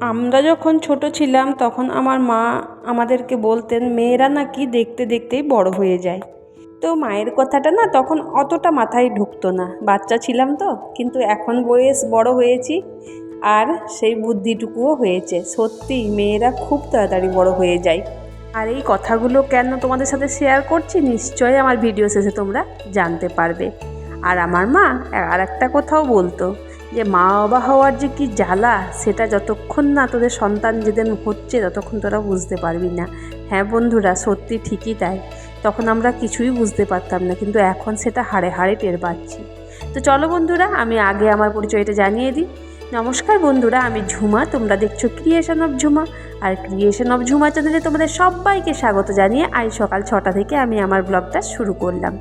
আমরা যখন ছোট ছিলাম তখন আমার মা আমাদেরকে বলতেন মেয়েরা নাকি দেখতে দেখতেই বড় হয়ে যায়। তো মায়ের কথাটা না তখন অতটা মাথায় ঢুকতো না, বাচ্চা ছিলাম তো। কিন্তু এখন বয়স বড় হয়েছি আর সেই বুদ্ধিটুকুও হয়েছে। সত্যি মেয়েরা খুব তাড়াতাড়ি বড় হয়ে যায়। আর এই কথাগুলো কেন তোমাদের সাথে শেয়ার করছি নিশ্চয়ই আমার ভিডিও শেষে তোমরা জানতে পারবে। আর আমার মা আর একটা কথাও বলতো যে মা বাবা হওয়ার যে কি জ্বালা, সেটা যতক্ষণ না তোদের সন্তান যেদিন হচ্ছে ততক্ষণ তোরা বুঝতে পারবি না। হ্যাঁ বন্ধুরা, সত্যি ঠিকই তাই। তখন আমরা কিছুই বুঝতে পারতাম না, কিন্তু এখন সেটা হাড়ে হাড়ে টের পাচ্ছি। তো চলো বন্ধুরা, আমি আগে আমার পরিচয়টা জানিয়ে দিই। নমস্কার বন্ধুরা, আমি ঝুমা, তোমরা দেখছো ক্রিয়েশন অফ ঝুমা। আর ক্রিয়েশন অফ ঝুমা চ্যানেলে তোমাদের সবাইকে স্বাগত জানিয়ে আজ সকাল 6টা থেকে আমি আমার ব্লগটা শুরু করলাম।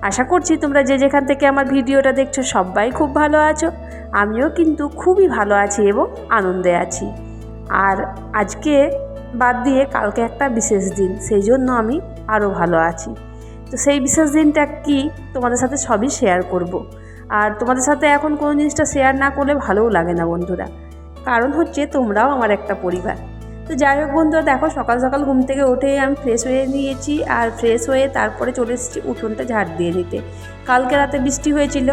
আশা করছি তোমরা যে যেখান থেকে আমার ভিডিওটা দেখছো সবাই খুব ভালো আছো। আমিও কিন্তু খুবই ভালো আছি এবং আনন্দে আছি। আর আজকে বাদ দিয়ে কালকে একটা বিশেষ দিন, সেই জন্য আমি আরও ভালো আছি। তো সেই বিশেষ দিনটা কি তোমাদের সাথে সবই শেয়ার করব। আর তোমাদের সাথে এখন কোনো জিনিসটা শেয়ার না করলে ভালোও লাগে না বন্ধুরা, কারণ হচ্ছে তোমরাও আমার একটা পরিবার। তো যাই হোক বন্ধুরা, দেখো সকাল সকাল ঘুম থেকে উঠেই আমি ফ্রেশ হয়ে নিয়েছি। আর ফ্রেশ হয়ে তারপরে চলে এসেছি উঠোনটা ঝাড় দিয়ে নিতে। কালকে রাতে বৃষ্টি হয়েছিল,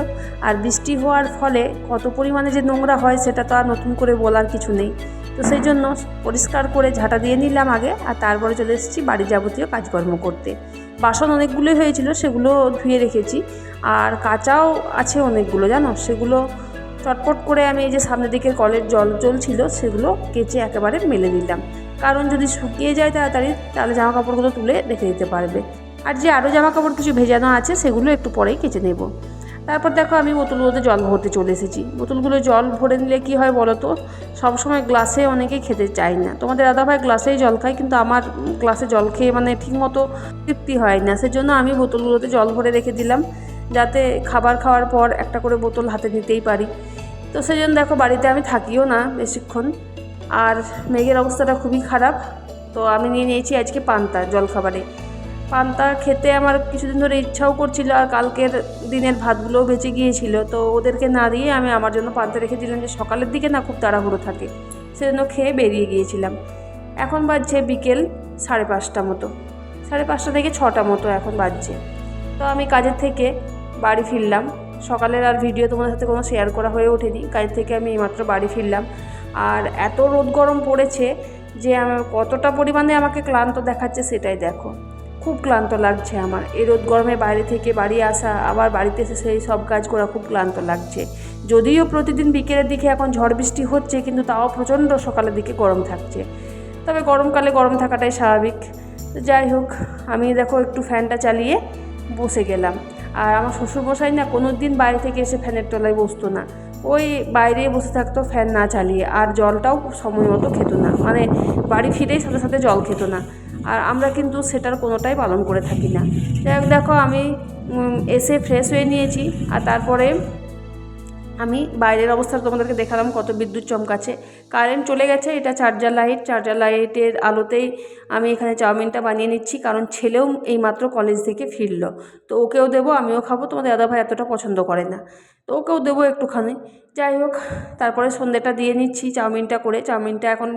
আর বৃষ্টি হওয়ার ফলে কত পরিমাণে যে নোংরা হয় সেটা তো আর নতুন করে বলার কিছু নেই। তো সেই জন্য পরিষ্কার করে ঝাঁটা দিয়ে নিলাম আগে, আর তারপরে চলে এসেছি বাড়ির যাবতীয় কাজকর্ম করতে। বাসন অনেকগুলোই হয়েছিল, সেগুলো ধুয়ে রেখেছি। আর কাঁচাও আছে অনেকগুলো, জানো, সেগুলো চটপট করে আমি এই যে সামনের দিকের কলের জল চলছিল সেগুলো কেচে একেবারে মেলে দিলাম। কারণ যদি শুকিয়ে যায় তাড়াতাড়ি তাহলে জামা কাপড়গুলো তুলে রেখে দিতে পারবে। আর যে আরও জামা কাপড় কিছু ভেজানো আছে সেগুলো একটু পরেই কেচে নেব। তারপর দেখো আমি বোতলগুলোতে জল ভরতে চলে এসেছি। বোতলগুলো জল ভরে নিলে কী হয় বলো তো, সবসময় গ্লাসে অনেকেই খেতে চায় না। তোমাদের দাদাভাই গ্লাসেই জল খায়, কিন্তু আমার গ্লাসে জল খেয়ে মানে ঠিকমতো তৃপ্তি হয় না। সেজন্য আমি বোতলগুলোতে জল ভরে রেখে দিলাম, যাতে খাবার খাওয়ার পর একটা করে বোতল হাতে নিতেই পারি। তো সেই জন্য দেখো বাড়িতে আমি থাকিও না বেশিক্ষণ, আর মেঘের অবস্থাটা খুবই খারাপ। তো আমি নিয়ে নিয়েছি আজকে পান্তা জলখাবারে। পান্তা খেতে আমার কিছুদিন ধরে ইচ্ছাও করছিল, আর কালকের দিনের ভাতগুলোও বেঁচে গিয়েছিল। তো ওদেরকে না দিয়ে আমি আমার জন্য পান্তা রেখে দিলাম, যে সকালের দিকে না খুব তাড়াহুড়ো থাকে, সেজন্য খেয়ে বেরিয়ে গিয়েছিলাম। এখন বাজছে বিকেল 5:30 মতো, 5:30 থেকে 6টা মতো এখন বাজছে। তো আমি কাজের থেকে বাড়ি ফিরলাম। সকালের আর ভিডিও তোমাদের সাথে কোনো শেয়ার করা হয়ে ওঠেনি, কাজ থেকে আমি এইমাত্র বাড়ি ফিরলাম। আর এত রোদ গরম পড়েছে যে আমার কতটা পরিমাণে আমাকে ক্লান্ত দেখাচ্ছে সেটাই দেখো। খুব ক্লান্ত লাগছে আমার এই রোদ গরমে বাইরে থেকে বাড়ি আসা, আবার বাড়িতে এসে সেই সব কাজ করা, খুব ক্লান্ত লাগছে। যদিও প্রতিদিন বিকেলের দিকে এখন ঝড় বৃষ্টি হচ্ছে, কিন্তু তাও প্রচণ্ড সকালের দিকে গরম থাকছে। তবে গরমকালে গরম থাকাটাই স্বাভাবিক। যাই হোক, আমি দেখো একটু ফ্যানটা চালিয়ে বসে গেলাম। আর আমার শ্বশুরমশাই না কোনো দিন বাইরে থেকে এসে ফ্যানের তলায় বসতো না, ওই বাইরেই বসে থাকতো ফ্যান না চালিয়ে। আর জলটাও সময় মতো খেত না, মানে বাড়ি ফিরেই সাথে সাথে জল খেত না। আর আমরা কিন্তু সেটার কোনোটাই পালন করে থাকি না। যাই হোক, দেখো আমি এসে ফ্রেশ হয়ে নিয়েছি। আর তারপরে আমি বাইরের অবস্থা তোমাদেরকে দেখালাম, কত বিদ্যুৎ চমকাচ্ছে। কারেন্ট চলে গেছে, এটা চার্জার লাইটের আলোতেই আমি এখানে চাউমিনটা বানিয়ে নিচ্ছি, কারণ ছেলেও এইমাত্র কলেজ থেকে ফিরলো। তো ওকেও দেবো, আমিও খাবো। তোমাদের দাদাভাই এতটা পছন্দ করে না, তো ওকেও দেবো একটুখানি। যাই হোক, তারপরে সন্ধ্যেটা দিয়ে নিচ্ছি চাউমিনটা করে। চাউমিনটা এখন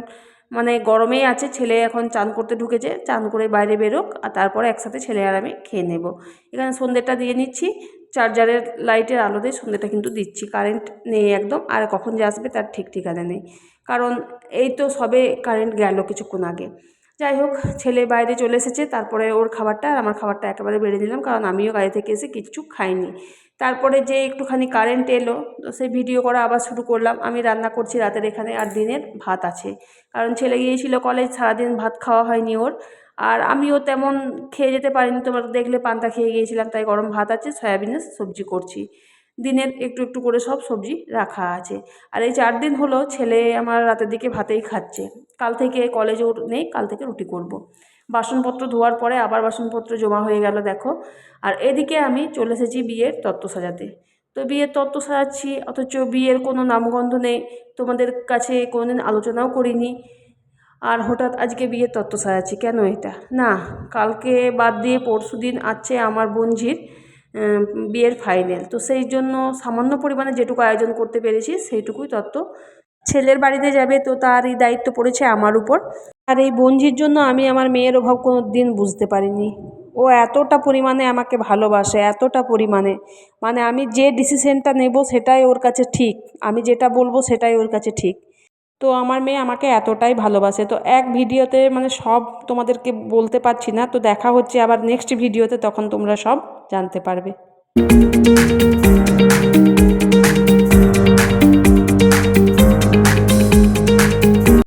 মানে গরমেই আছে, ছেলে এখন চান করতে ঢুকেছে, চান করে বাইরে বেরোক, আর তারপরে একসাথে ছেলে আর আমি খেয়ে নেব। এখানে সন্ধ্যেটা দিয়ে নিচ্ছি, চার্জারের লাইটের আলোতে সন্ধ্যেটা কিন্তু দিচ্ছি। কারেন্ট নেই একদম, আর কখন যে আসবে তার ঠিক ঠিকানা নেই, কারণ এই তো সবে কারেন্ট গেল কিছুক্ষণ আগে। যাই হোক, ছেলে বাইরে চলে এসেছে, তারপরে ওর খাবারটা আর আমার খাবারটা একেবারে বেড়ে দিলাম, কারণ আমিও গাড়ি থেকে এসে কিচ্ছু খাইনি। তারপরে যে একটুখানি কারেন্ট এলো, তো সেই ভিডিও করা আবার শুরু করলাম। আমি রান্না করছি রাতের এখানে, আর দিনের ভাত আছে, কারণ ছেলে গিয়েছিল কলেজ, সারাদিন ভাত খাওয়া হয়নি ওর। আর আমিও তেমন খেয়ে যেতে পারিনি, তোমরা দেখলে পান্তা খেয়ে গিয়েছিলাম, তাই গরম ভাত আছে, সয়াবিনের সবজি করছি। দিনের একটু একটু করে সব সবজি রাখা আছে। আর এই 4 দিন হলো ছেলে আমার রাতের দিকে ভাতেই খাচ্ছে। কাল থেকে কলেজেও নেই, কাল থেকে রুটি করব। বাসনপত্র ধোয়ার পরে আবার বাসনপত্র জমা হয়ে গেল দেখো। আর এদিকে আমি চলে এসেছি বিয়ের তত্ত্ব সাজাতে। তো বিয়ের তত্ত্ব সাজাচ্ছি, অথচ বিয়ের কোনো নামগন্ধ নেই, তোমাদের কাছে কোনোদিন আলোচনাও করিনি। আর হঠাৎ আজকে বিয়ের তত্ত্ব সাজাচ্ছি, কেন এটা? না, কালকে বাদ দিয়ে পরশুদিন আছে আমার বোনঝির বিয়ের ফাইনাল। তো সেই জন্য সামান্য পরিমাণে যেটুকু আয়োজন করতে পেরেছি সেইটুকুই তত্ত্ব ছেলের বাড়িতে যাবে, তো তারই দায়িত্ব পড়েছে আমার উপর। আর এই বোনঝির জন্য আমি আমার মেয়ের অভাব কোনো দিন বুঝতে পারিনি। ও এতটা পরিমাণে আমাকে ভালোবাসে, এতটা পরিমাণে, মানে আমি যে ডিসিশনটা নেব সেটাই ওর কাছে ঠিক, আমি যেটা বলবো সেটাই ওর কাছে ঠিক। তো আমার মেয়ে আমাকে এতটাই ভালোবাসে। তো এক ভিডিওতে মানে সব তোমাদেরকে বলতে পারছি না, তো দেখা হচ্ছে আবার নেক্সট ভিডিওতে, তখন তোমরা সব জানতে পারবে।